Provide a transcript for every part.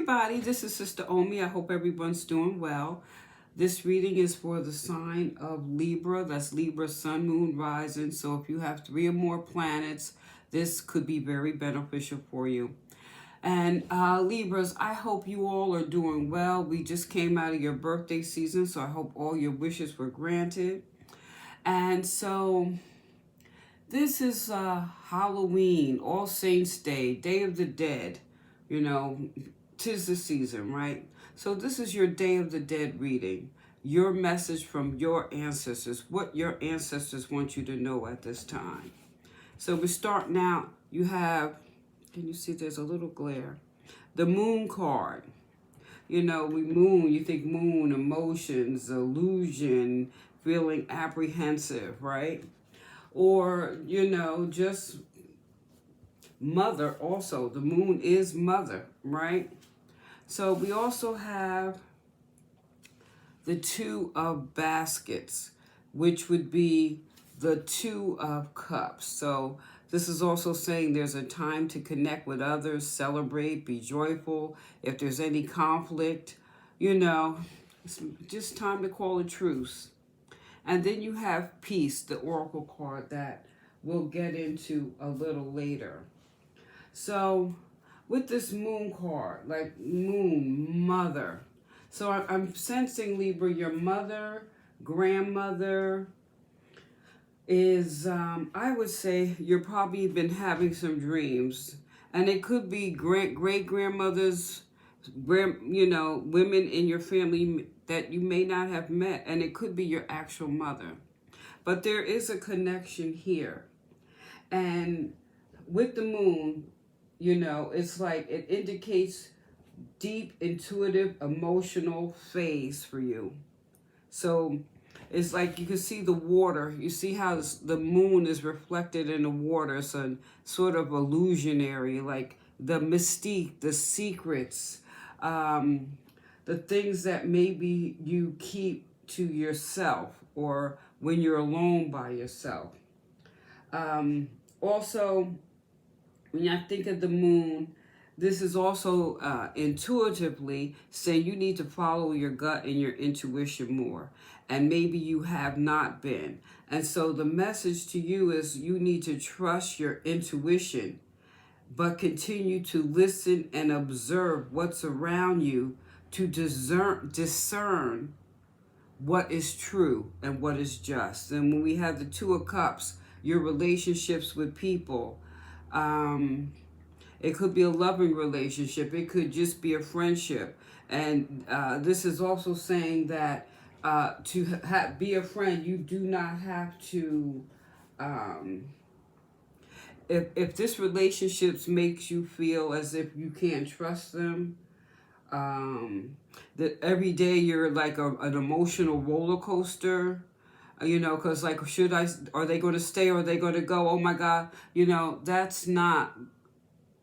everybody, this is Sister Omi. I hope everyone's doing well. This reading is for the sign of Libra. That's Libra, Sun, Moon, Rising. So if you have 3 or more planets, this could be very beneficial for you. And Libras, I hope you all are doing well. We just came out of your birthday season, so I hope all your wishes were granted. And so this is Halloween, All Saints Day, Day of the Dead. You know, 'tis the season, right? So this is your Day of the Dead reading. Your message from your ancestors, what your ancestors want you to know at this time. So we start now. You have, can you see there's a little glare? The Moon card. You know, you think moon, emotions, illusion, feeling apprehensive, right? Or, just mother also. The moon is mother, right? So we also have the 2 of baskets, which would be the 2 of cups. So this is also saying there's a time to connect with others, celebrate, be joyful. If there's any conflict, it's just time to call a truce. And then you have peace, the oracle card that we'll get into a little later. So with this moon card, like moon, mother. So I'm sensing, Libra, your mother, grandmother is, I would say you're probably been having some dreams. And it could be great-grandmothers, women in your family that you may not have met. And it could be your actual mother. But there is a connection here. And with the moon, it's like it indicates deep, intuitive, emotional phase for you. So it's like you can see the water. You see how the moon is reflected in the water. It's a sort of illusionary, like the mystique, the secrets, the things that maybe you keep to yourself or when you're alone by yourself. Also, when I think of the moon, this is also intuitively saying you need to follow your gut and your intuition more. And maybe you have not been. And so the message to you is you need to trust your intuition, but continue to listen and observe what's around you to discern what is true and what is just. And when we have the 2 of Cups, your relationships with people, it could be a loving relationship. It could just be a friendship. And this is also saying that to be a friend, you do not have to, if this relationship makes you feel as if you can't trust them, that every day you're like an emotional roller coaster, because like, are they going to stay or are they going to go? Oh my God, that's not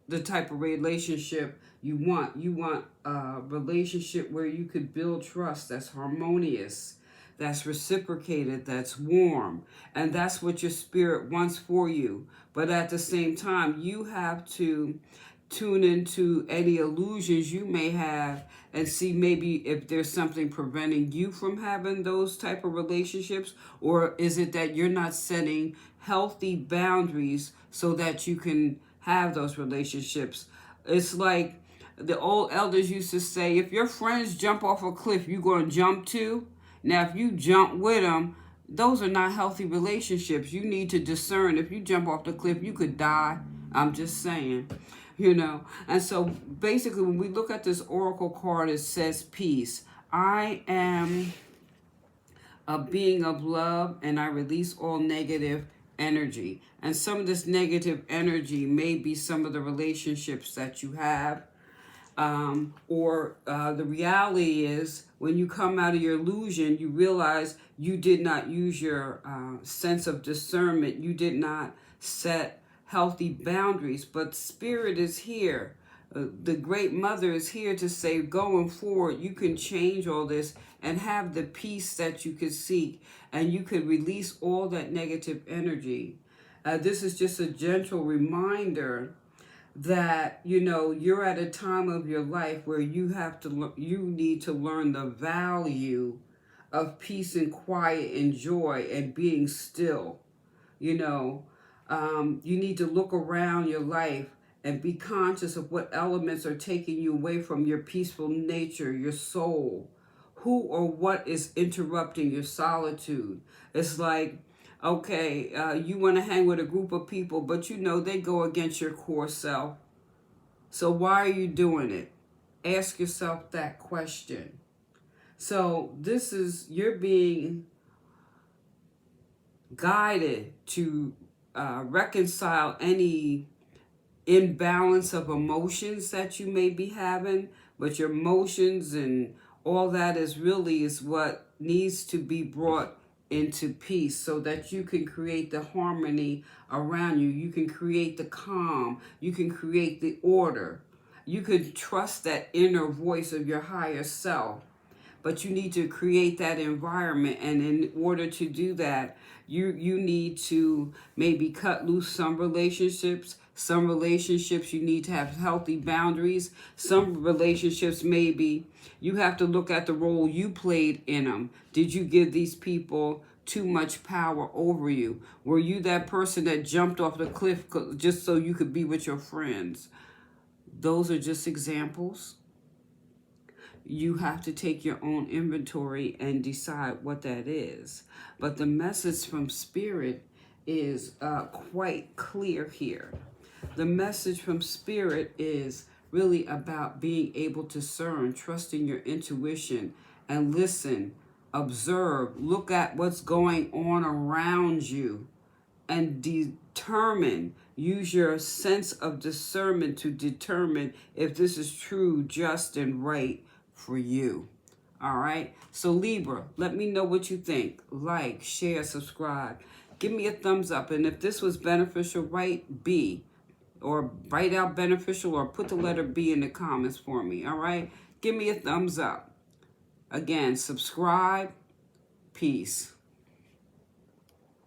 the type of relationship you want. You want a relationship where you could build trust that's harmonious, that's reciprocated, that's warm. And that's what your spirit wants for you. But at the same time, you have to tune into any illusions you may have and see maybe if there's something preventing you from having those type of relationships, or is it that you're not setting healthy boundaries so that you can have those relationships. It's like the old elders used to say, if your friends jump off a cliff, you're going to jump too. Now, if you jump with them, those are not healthy relationships. You need to discern. If you jump off the cliff, you could die. I'm just saying, And so basically, when we look at this oracle card, it says peace. I am a being of love, and I release all negative energy. And some of this negative energy may be some of the relationships that you have. Or the reality is when you come out of your illusion, you realize you did not use your sense of discernment. You did not set healthy boundaries. But Spirit is here. The Great Mother is here to say, going forward, you can change all this and have the peace that you could seek. And you could release all that negative energy. This is just a gentle reminder that, you know, you're at a time of your life where you need to learn the value of peace and quiet and joy and being still. You know, you need to look around your life and be conscious of what elements are taking you away from your peaceful nature, your soul. Who or what is interrupting your solitude? It's like, okay, you want to hang with a group of people, but you know they go against your core self. So why are you doing it? Ask yourself that question. So this is, you're being guided to reconcile any imbalance of emotions that you may be having, but your emotions and all that is what needs to be brought into peace so that you can create the harmony around you. You can create the calm. You can create the order. You can trust that inner voice of your higher self, but you need to create that environment. And in order to do that, you need to maybe cut loose some relationships you need to have healthy boundaries. Some relationships, maybe you have to look at the role you played in them. Did you give these people too much power over you? Were you that person that jumped off the cliff just so you could be with your friends? Those are just examples. You have to take your own inventory and decide what that is. But the message from Spirit is quite clear here. The message from Spirit is really about being able to discern, trusting your intuition, and listen, observe, look at what's going on around you, and determine, use your sense of discernment to determine if this is true, just, and right for you. All right. So Libra, let me know what you think. Like, share, subscribe. Give me a thumbs up. And if this was beneficial, write B, or write out beneficial, or put the letter B in the comments for me. All right. Give me a thumbs up. Again, subscribe. Peace.